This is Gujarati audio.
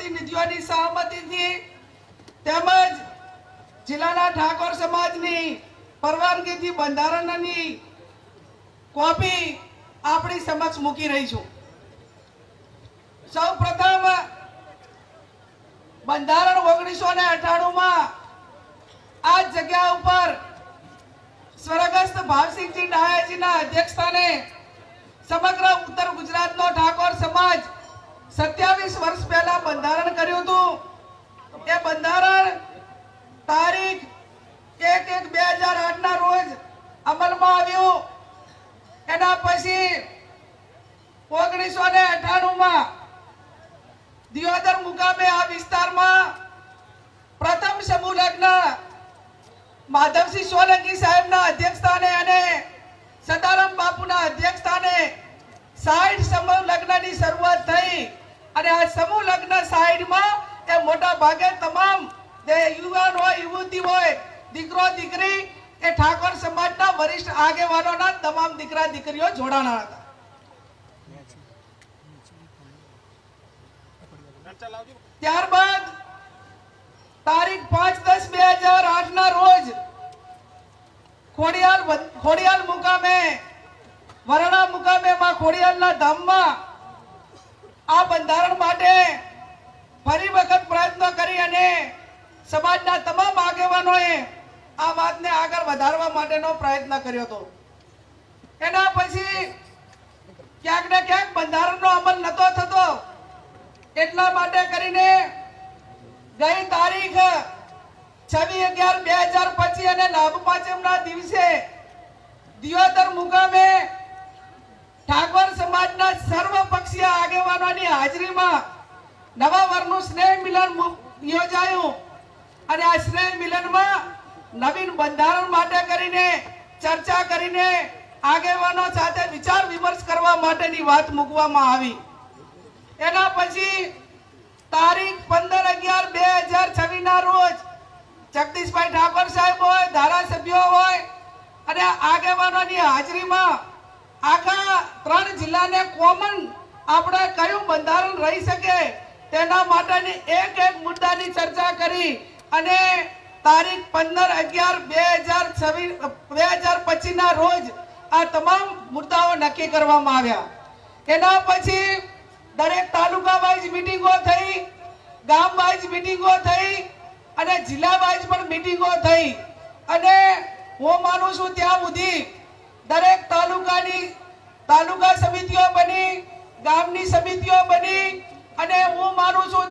પ્રતિનિધિઓની સહમતિથી તેમજ જિલ્લાના ઠાકોર સમાજની પરવાનગીથી બંધારણની કોપી આપણી સમક્ષ મૂકી રહી છું। સૌપ્રથમ બંધારણ 1998 માં આ જગ્યા ઉપર સ્વર્ગસ્થ ભાવસિંહજી ડાયાજીના અધ્યક્ષસ્થાને સમગ્ર ઉત્તર ગુજરાતનો ઠાકોર સમાજ 27 વર્ષ પહેલા બંધારણ કર્યું હતું। એ બંધારણ તારીખ 1/1/2008 ના રોજ અમલમાં આવ્યું। એના પછી 1998 માં દિયોદર મુકામે આ વિસ્તારમાં પ્રથમ સમૂહ લગ્ન માધવસિંહ સોલંકી સાહેબના અધ્યક્ષસ્થાને અને સદારામ બાપુના અધ્યક્ષસ્થાને 60 સમૂહ લગ્નની શરૂઆત થઈ અને આ સમૂહ લગ્ન 60 માં એ મોટા ભાગે તમામ જે યુવાન હોય યુવતી હોય દીકરો દીકરી એ ઠાકોર સમાજના વરિષ્ઠ આગેવાનોના તમામ દીકરા દીકરીઓ જોડાણા હતા। ત્યારબાદ તારીખ 5/10/2008 ના રોજ ખોડિયાલ મુકામે વરણા મુકામે માં ખોડિયાલના ધામમાં આ બંધારણ માટે ફરી વખત પ્રયત્ન કરી અને સમાજના તમામ આગેવાનોએ આ વાતને આગળ વધારવા માટેનો પ્રયત્ન કર્યો હતો। એના પછી ક્યાંક ને ક્યાંક બંધારણનો અમલ નતો થતો, એટલા માટે કરીને ગઈ તારીખ 26/11/2025 અને લાભ પાંચમના દિવસે દિયોદર મુકામે ઠાકોર સમાજના સર્વપક્ષીય આગેવાનોની હાજરીમાં નવા વર્ષનું સ્નેહ મિલન યોજાયું અને આ સ્નેહ મિલનમાં નવીન બંધારણ માટે કરીને ચર્ચા કરીને આગેવાનો સાથે વિચાર વિમર્શ કરવા માટેની વાત મૂકવામાં આવી। એના પછી તારીખ 15/11/2026 ના રોજ જગદીશભાઈ ઠાકોર સાહેબ હોય, ધારાસભ્યો હોય અને આગેવાનોની હાજરીમાં આખા 3 જિલ્લાને કોમન આપણે કયું બંધારણ રહી શકે તેના માટેની એક મુદ્દાની ચર્ચા કરી અને તારીખ 15/11/2025 ના રોજ આ તમામ મુદ્દાઓ નક્કી કરવામાં આવ્યા। એના પછી દરેક તાલુકા વાઇઝ મીટિંગો થઈ, ગામ વાઇઝ મીટિંગો થઈ અને જિલ્લા વાઇઝ પણ મીટિંગો થઈ અને હું માનું છું ત્યાં સુધી દરેક તાલુકા સમિતિઓ બની, ગામની સમિતિઓ બની અને હું માનું છું